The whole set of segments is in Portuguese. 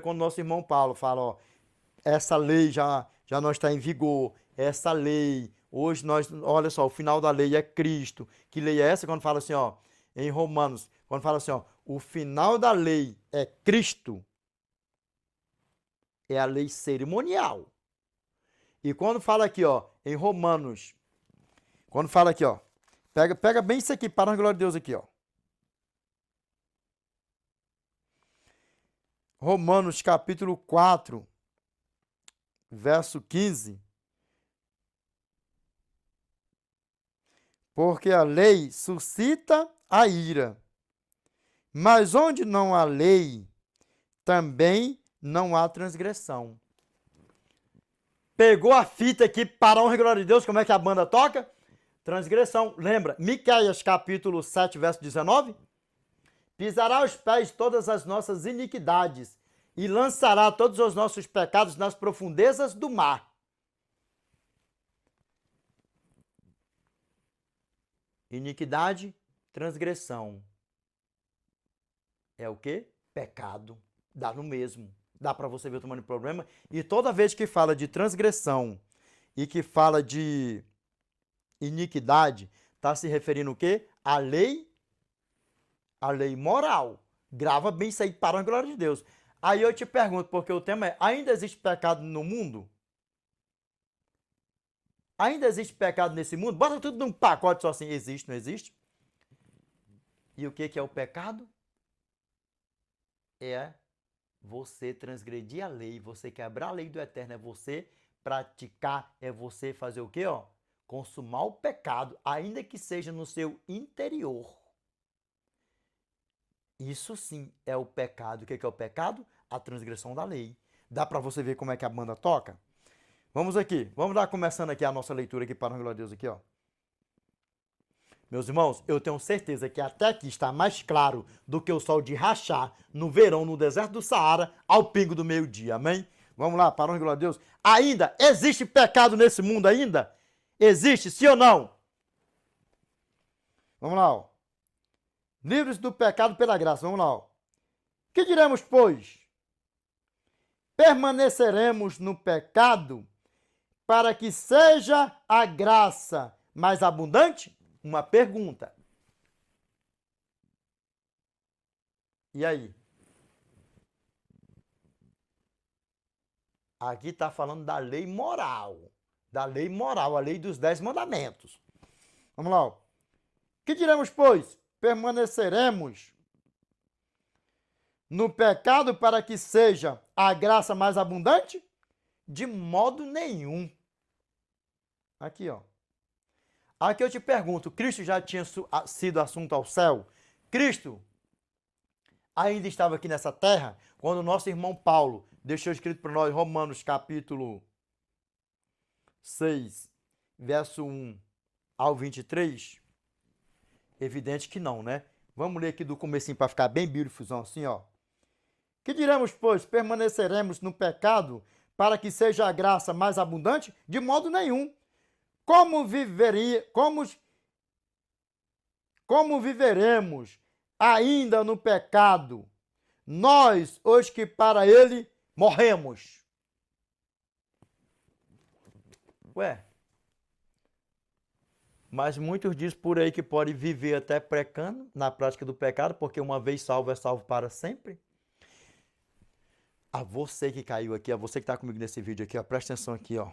quando nosso irmão Paulo fala, ó, essa lei já não está em vigor, essa lei, hoje nós, olha só, o final da lei é Cristo. Que lei é essa? Quando fala assim, ó, em Romanos, quando fala assim, ó, o final da lei é Cristo, é a lei cerimonial. E quando fala aqui, ó, em Romanos, quando fala aqui, ó, pega bem isso aqui, para a glória de Deus aqui, ó. Romanos capítulo 4, verso 15. Porque a lei suscita a ira. Mas onde não há lei, também não há transgressão. Pegou a fita aqui, para a honra e glória de Deus, como é que a banda toca? Transgressão. Lembra? Miqueias capítulo 7, verso 19? Pisará aos pés todas as nossas iniquidades e lançará todos os nossos pecados nas profundezas do mar. Iniquidade, transgressão. É o quê? Pecado. Dá no mesmo. Dá para você ver o tamanho do problema. E toda vez que fala de transgressão e que fala de iniquidade, está se referindo o quê? A lei moral. Grava bem isso aí, para a glória de Deus. Aí eu te pergunto, porque o tema é, ainda existe pecado no mundo? Ainda existe pecado nesse mundo? Bota tudo num pacote só assim, existe, não existe? E o que é o pecado? É você transgredir a lei, você quebrar a lei do eterno, é você praticar, é você fazer o quê, ó? Consumar o pecado, ainda que seja no seu interior. Isso sim é o pecado. O que é o pecado? A transgressão da lei. Dá para você ver como é que a banda toca? Vamos aqui, vamos lá começando aqui a nossa leitura aqui para o glória de Deus aqui, ó. Meus irmãos, eu tenho certeza que até aqui está mais claro do que o sol de rachar no verão, no deserto do Saara, ao pingo do meio-dia, amém? Vamos lá, para a glória de Deus. Ainda existe pecado nesse mundo ainda? Existe, sim ou não? Vamos lá, ó. Livres do pecado pela graça, vamos lá, ó. Que diremos, pois? Permaneceremos no pecado para que seja a graça mais abundante? Uma pergunta. E aí? Aqui está falando da lei moral. Da lei moral, a lei dos 10 mandamentos. Vamos lá. Ó. Que diremos, pois? Permaneceremos no pecado para que seja a graça mais abundante? De modo nenhum. Aqui, ó. Aqui eu te pergunto, Cristo já tinha sido assunto ao céu? Cristo ainda estava aqui nessa terra quando o nosso irmão Paulo deixou escrito para nós Romanos capítulo 6, verso 1 ao 23? Evidente que não, né? Vamos ler aqui do comecinho para ficar bem bíblico, assim, ó. Que diremos, pois, permaneceremos no pecado para que seja a graça mais abundante? De modo nenhum. Como viveremos ainda no pecado, nós, os que para ele morremos? Ué, mas muitos dizem por aí que pode viver até pecando na prática do pecado, porque uma vez salvo é salvo para sempre. A você que caiu aqui, a você que está comigo nesse vídeo aqui, ó, presta atenção aqui, ó.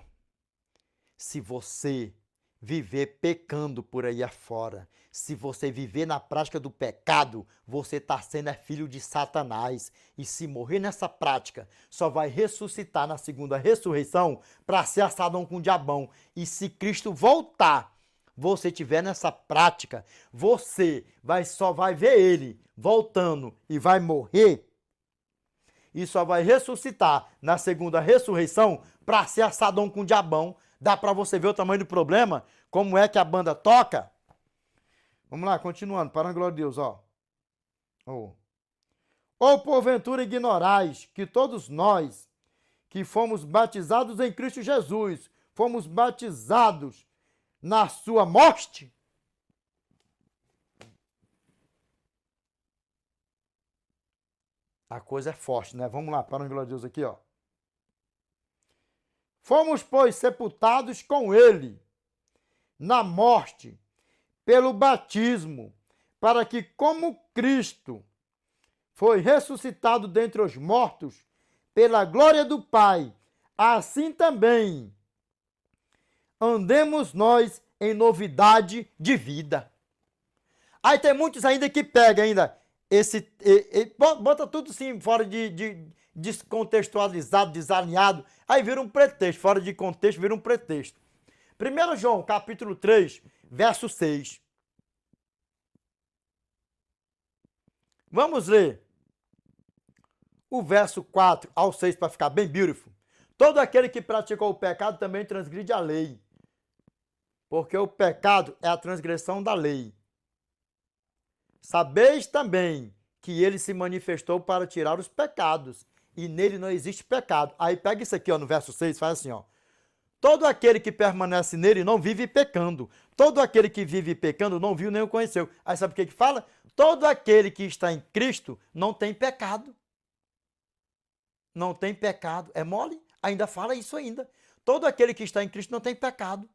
Se você viver pecando por aí afora, se você viver na prática do pecado, você está sendo filho de Satanás. E se morrer nessa prática, só vai ressuscitar na segunda ressurreição para ser assadão com o diabão. E se Cristo voltar, você tiver nessa prática, você só vai ver ele voltando e vai morrer. E só vai ressuscitar na segunda ressurreição para ser assadão com o diabão. Dá para você ver o tamanho do problema? Como é que a banda toca? Vamos lá, continuando, para a glória de Deus, ó. Ou porventura ignorais que todos nós que fomos batizados em Cristo Jesus, fomos batizados na sua morte? A coisa é forte, né? Vamos lá, para a glória de Deus aqui, ó. Fomos, pois, sepultados com ele na morte, pelo batismo, para que, como Cristo foi ressuscitado dentre os mortos, pela glória do Pai, assim também andemos nós em novidade de vida. Aí tem muitos ainda que pegam ainda bota tudo assim fora de descontextualizado, desalinhado, aí vira um pretexto, fora de contexto vira um pretexto. 1 João, capítulo 3, verso 6. Vamos ler o verso 4 ao 6 para ficar bem beautiful. Todo aquele que praticou o pecado também transgride a lei, porque o pecado é a transgressão da lei. Sabeis também que ele se manifestou para tirar os pecados, e nele não existe pecado. Aí pega isso aqui, ó, no verso 6, faz assim, ó. Todo aquele que permanece nele não vive pecando. Todo aquele que vive pecando não viu nem o conheceu. Aí sabe o que fala? Todo aquele que está em Cristo não tem pecado. Não tem pecado. É mole? Ainda fala isso ainda. Todo aquele que está em Cristo não tem pecado.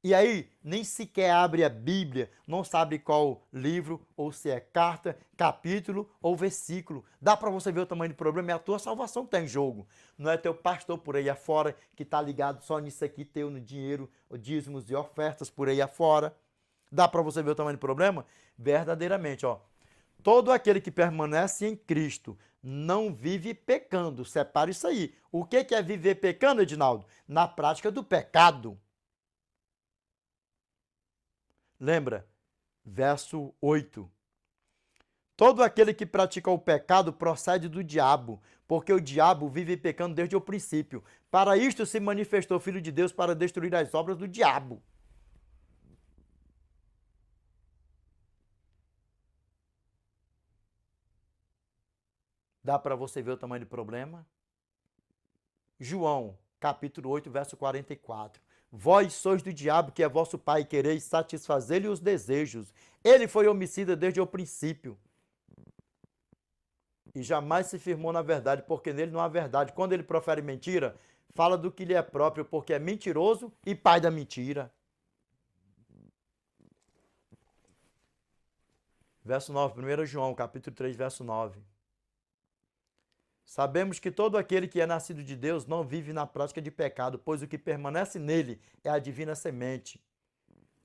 E aí, nem sequer abre a Bíblia, não sabe qual livro, ou se é carta, capítulo ou versículo. Dá para você ver o tamanho do problema, é a tua salvação que está em jogo. Não é teu pastor por aí afora que está ligado só nisso aqui, teu no dinheiro, dízimos e ofertas por aí afora. Dá para você ver o tamanho do problema? Verdadeiramente, ó. Todo aquele que permanece em Cristo não vive pecando. Separa isso aí. O que é viver pecando, Edinaldo? Na prática do pecado. Lembra? Verso 8. Todo aquele que pratica o pecado procede do diabo, porque o diabo vive pecando desde o princípio. Para isto se manifestou o Filho de Deus para destruir as obras do diabo. Dá para você ver o tamanho do problema? João, capítulo 8, verso 44. Vós sois do diabo, que é vosso pai, e quereis satisfazer-lhe os desejos. Ele foi homicida desde o princípio. E jamais se firmou na verdade, porque nele não há verdade. Quando ele profere mentira, fala do que lhe é próprio, porque é mentiroso e pai da mentira. Verso 9, 1 João, capítulo 3, verso 9. Sabemos que todo aquele que é nascido de Deus não vive na prática de pecado, pois o que permanece nele é a divina semente.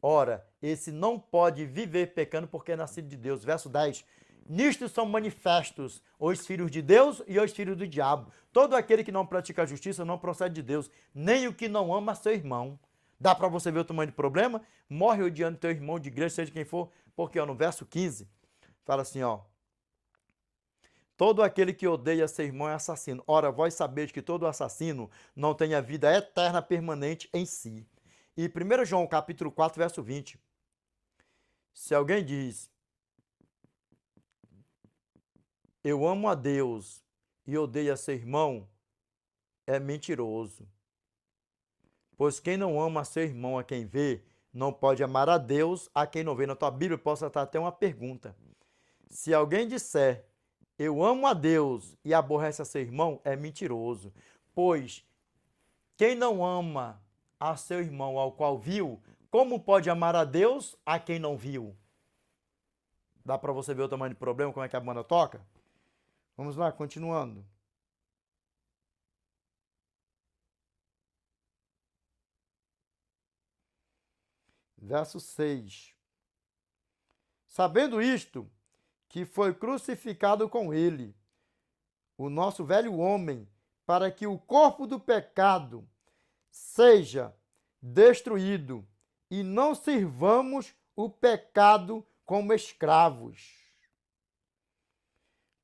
Ora, esse não pode viver pecando porque é nascido de Deus. Verso 10. Nisto são manifestos os filhos de Deus e os filhos do diabo. Todo aquele que não pratica a justiça não procede de Deus, nem o que não ama seu irmão. Dá para você ver o tamanho do problema? Morre odiando teu irmão de igreja, seja quem for, porque ó, no verso 15, fala assim, ó. Todo aquele que odeia seu irmão é assassino. Ora, vós sabeis que todo assassino não tem a vida eterna permanente em si. E 1 João, capítulo 4, verso 20. Se alguém diz, eu amo a Deus e odeia seu irmão, é mentiroso. Pois quem não ama seu irmão a quem vê, não pode amar a Deus a quem não vê. Na tua Bíblia posso estar até uma pergunta. Se alguém disser, eu amo a Deus e aborrece a seu irmão, é mentiroso. Pois quem não ama a seu irmão ao qual viu, como pode amar a Deus a quem não viu? Dá para você ver o tamanho do problema, como é que a banda toca? Vamos lá, continuando. Verso 6. Sabendo isto, que foi crucificado com ele, o nosso velho homem, para que o corpo do pecado seja destruído e não sirvamos o pecado como escravos.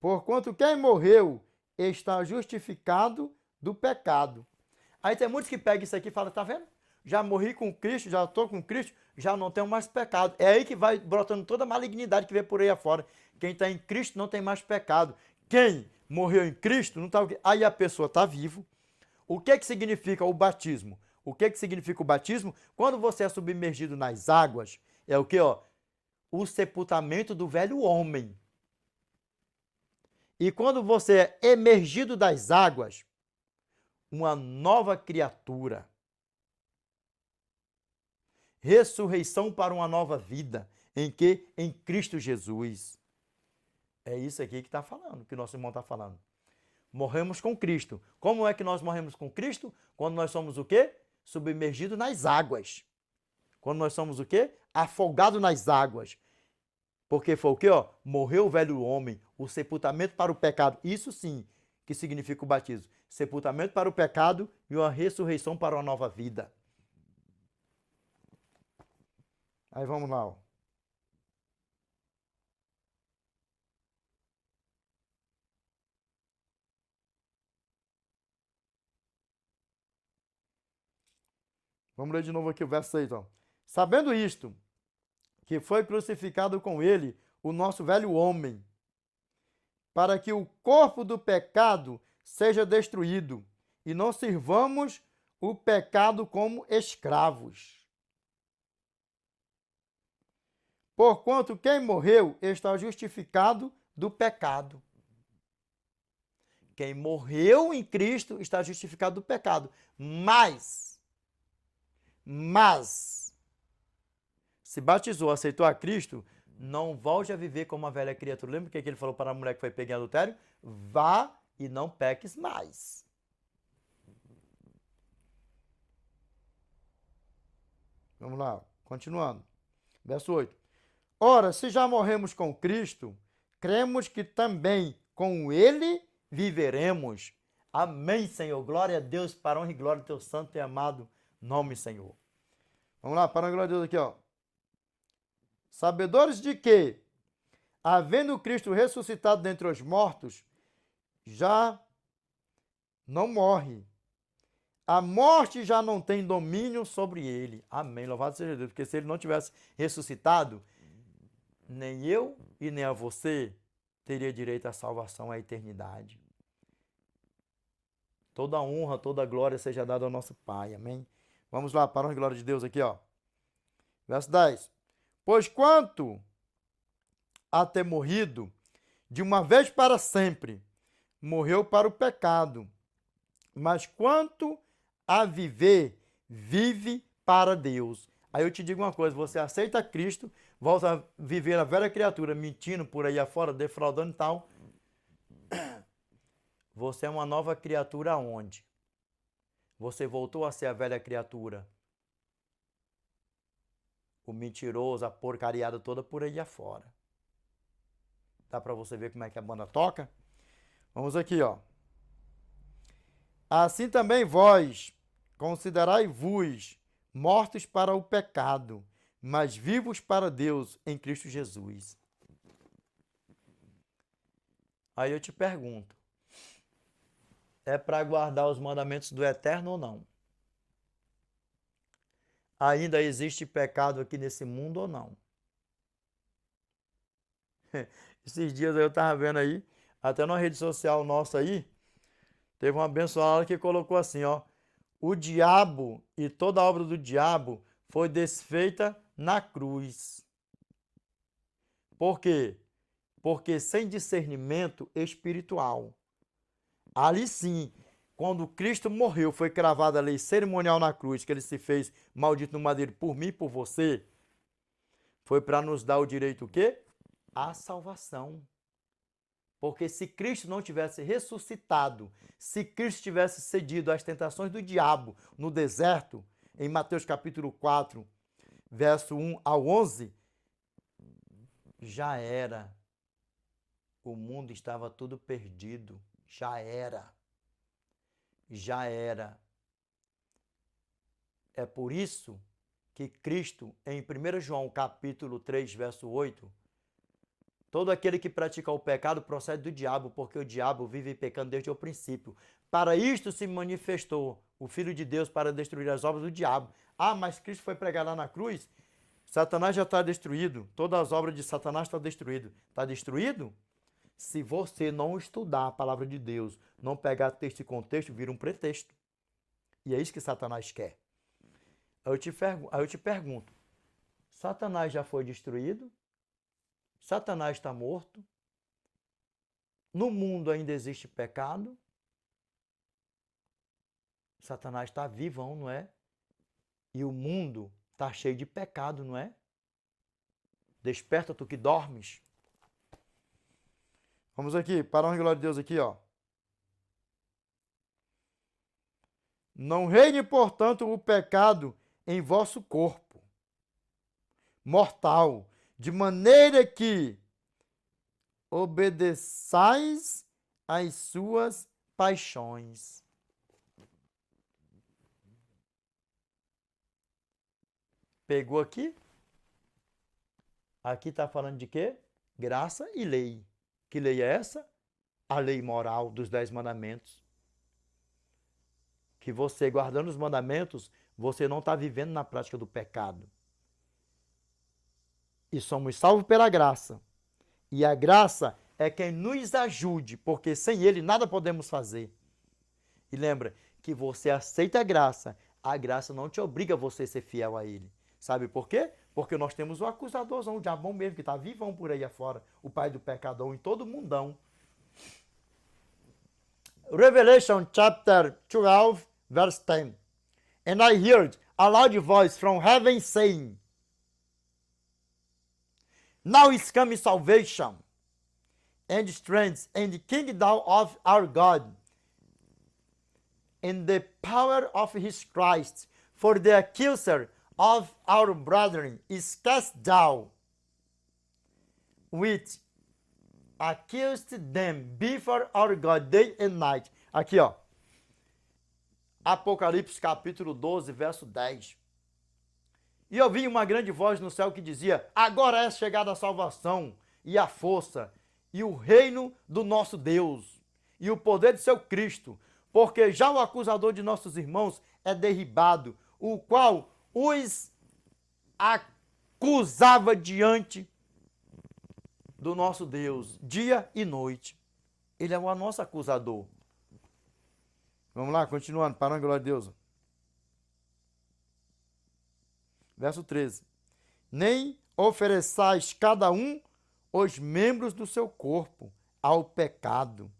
Porquanto quem morreu está justificado do pecado. Aí tem muitos que pegam isso aqui e falam, tá vendo? Já morri com Cristo, já estou com Cristo, já não tenho mais pecado. É aí que vai brotando toda a malignidade que vem por aí afora. Quem está em Cristo não tem mais pecado. Quem morreu em Cristo não está... Aí a pessoa está vivo. O que significa o batismo? O que significa o batismo? Quando você é submergido nas águas, é o que? O sepultamento do velho homem. E quando você é emergido das águas, uma nova criatura. Ressurreição para uma nova vida. Em que? Em Cristo Jesus. É isso aqui que está falando, que nosso irmão está falando. Morremos com Cristo. Como é que nós morremos com Cristo? Quando nós somos o quê? Submergidos nas águas. Quando nós somos o quê? Afogados nas águas. Porque foi o quê? Ó? Morreu o velho homem, o sepultamento para o pecado. Isso sim que significa o batismo. Sepultamento para o pecado e uma ressurreição para uma nova vida. Aí vamos lá. Ó. Vamos ler de novo aqui o verso 6. Ó. Sabendo isto, que foi crucificado com ele o nosso velho homem, para que o corpo do pecado seja destruído, e não sirvamos o pecado como escravos. Porquanto quem morreu está justificado do pecado. Quem morreu em Cristo está justificado do pecado. Mas, se batizou, aceitou a Cristo, não volte a viver como uma velha criatura. Lembra o que ele falou para a mulher que foi pega em adultério? Vá e não peques mais. Vamos lá, continuando. Verso 8. Ora, se já morremos com Cristo, cremos que também com ele viveremos. Amém, Senhor. Glória a Deus, para a honra e glória do teu santo e amado nome, Senhor. Vamos lá, para a glória de Deus aqui, ó. Sabedores de que, havendo Cristo ressuscitado dentre os mortos, já não morre. A morte já não tem domínio sobre ele. Amém. Louvado seja Deus. Porque se ele não tivesse ressuscitado, nem eu e nem a você teria direito à salvação, à eternidade. Toda honra, toda glória seja dada ao nosso Pai. Amém. Vamos lá, para a glória de Deus aqui, ó. Verso 10. Pois quanto a ter morrido, de uma vez para sempre, morreu para o pecado. Mas quanto a viver, vive para Deus. Aí eu te digo uma coisa, você aceita Cristo, volta a viver a velha criatura, mentindo por aí afora, defraudando e tal. Você é uma nova criatura onde? Você voltou a ser a velha criatura. O mentiroso, a porcariada toda por aí afora. Dá para você ver como é que a banda toca? Vamos aqui, ó. Assim também vós, considerai-vos mortos para o pecado, mas vivos para Deus em Cristo Jesus. Aí eu te pergunto, é para guardar os mandamentos do Eterno ou não? Ainda existe pecado aqui nesse mundo ou não? Esses dias eu estava vendo aí, até na rede social nossa aí, teve uma abençoada que colocou assim, ó. O diabo e toda a obra do diabo foi desfeita na cruz. Por quê? Porque sem discernimento espiritual. Ali sim, quando Cristo morreu, foi cravada a lei cerimonial na cruz, que ele se fez maldito no madeiro por mim e por você, foi para nos dar o direito o quê? A salvação. Porque se Cristo não tivesse ressuscitado, se Cristo tivesse cedido às tentações do diabo no deserto, em Mateus capítulo 4, verso 1 ao 11, já era. O mundo estava tudo perdido. Já era. Já era. É por isso que Cristo, em 1 João capítulo 3, verso 8, todo aquele que pratica o pecado procede do diabo, porque o diabo vive pecando desde o princípio. Para isto se manifestou o Filho de Deus para destruir as obras do diabo. Ah, mas Cristo foi pregar lá na cruz? Satanás já está destruído. Todas as obras de Satanás estão destruídas. Está destruído? Se você não estudar a palavra de Deus, não pegar texto e contexto, vira um pretexto. E é isso que Satanás quer. Aí eu te pergunto, Satanás já foi destruído? Satanás está morto? No mundo ainda existe pecado. Satanás está vivão, não é? E o mundo está cheio de pecado, não é? Desperta tu que dormes. Vamos aqui, para a honra e glória de Deus aqui, ó. Não reine, portanto, o pecado em vosso corpo mortal, de maneira que obedeçais às suas paixões. Pegou aqui? Aqui está falando de quê? Graça e lei. Que lei é essa? A lei moral dos 10 mandamentos. Que você, guardando os mandamentos, você não está vivendo na prática do pecado. E somos salvos pela graça. E a graça é quem nos ajude, porque sem ele nada podemos fazer. E lembra que você aceita a graça não te obriga a você ser fiel a ele. Sabe por quê? Porque nós temos o acusadorzão, o diabão mesmo, que está vivão por aí afora, o pai do pecador em todo o mundão. Revelation chapter 12, verse 10. And I heard a loud voice from heaven saying, Now is coming salvation, and strength, and the kingdom of our God, and the power of his Christ, for the accuser of our brethren is cast down, which accused them before our God day and night. Aqui, ó. Apocalipse capítulo 12, verso 10. E ouvi uma grande voz no céu que dizia, agora é chegada a salvação, e a força, e o reino do nosso Deus, e o poder de seu Cristo, porque já o acusador de nossos irmãos é derribado, o qual os acusava diante do nosso Deus, dia e noite. Ele é o nosso acusador. Vamos lá, continuando, para a glória de Deus. Verso 13. Nem ofereçais cada um os membros do seu corpo ao pecado,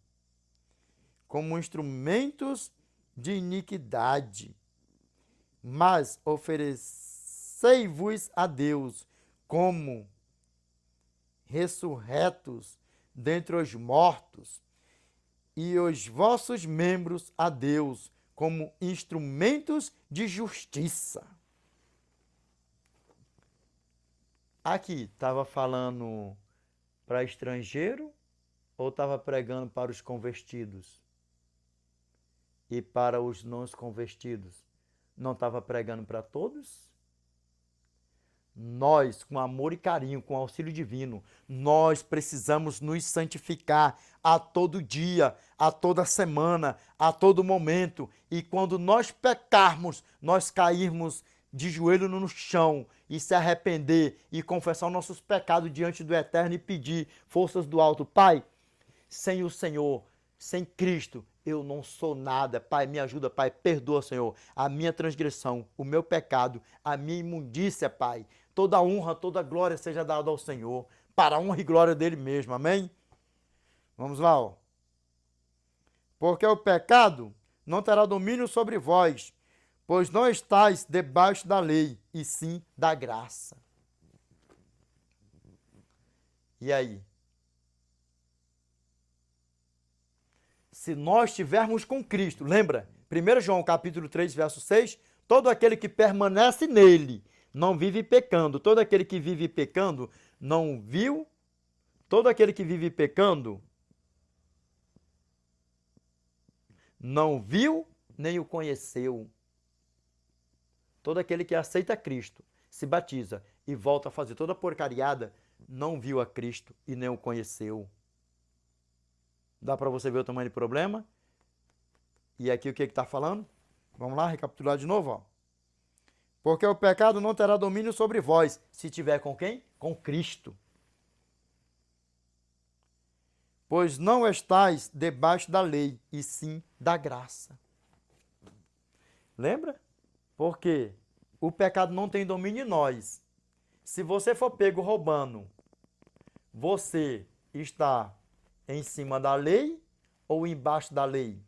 como instrumentos de iniquidade, mas oferecei-vos a Deus como ressurretos dentre os mortos, e os vossos membros a Deus como instrumentos de justiça. Aqui, estava falando para estrangeiro ou estava pregando para os convertidos? E para os não convertidos? Não estava pregando para todos? Nós, com amor e carinho, com auxílio divino, nós precisamos nos santificar a todo dia, a toda semana, a todo momento. E quando nós pecarmos, nós cairmos de joelho no chão e se arrepender e confessar os nossos pecados diante do Eterno e pedir forças do alto. Pai, sem o Senhor, sem Cristo, eu não sou nada. Pai, me ajuda, Pai, perdoa, Senhor, a minha transgressão, o meu pecado, a minha imundícia, Pai. Toda honra, toda glória seja dada ao Senhor, para a honra e glória dele mesmo, amém? Vamos lá, ó. Porque o pecado não terá domínio sobre vós, pois não estáis debaixo da lei, e sim da graça. E aí? Se nós estivermos com Cristo, lembra? 1 João capítulo 3, verso 6, todo aquele que permanece nele não vive pecando. Todo aquele que vive pecando não viu. Todo aquele que vive pecando não viu nem o conheceu. Todo aquele que aceita Cristo, se batiza e volta a fazer toda a porcariada, não viu a Cristo e nem o conheceu. Dá para você ver o tamanho do problema? E aqui o que está falando? Vamos lá, recapitular de novo, ó. Porque o pecado não terá domínio sobre vós, se tiver com quem? Com Cristo. Pois não estáis debaixo da lei, e sim da graça. Lembra? Porque o pecado não tem domínio em nós. Se você for pego roubando, você está Em cima da lei ou embaixo da lei?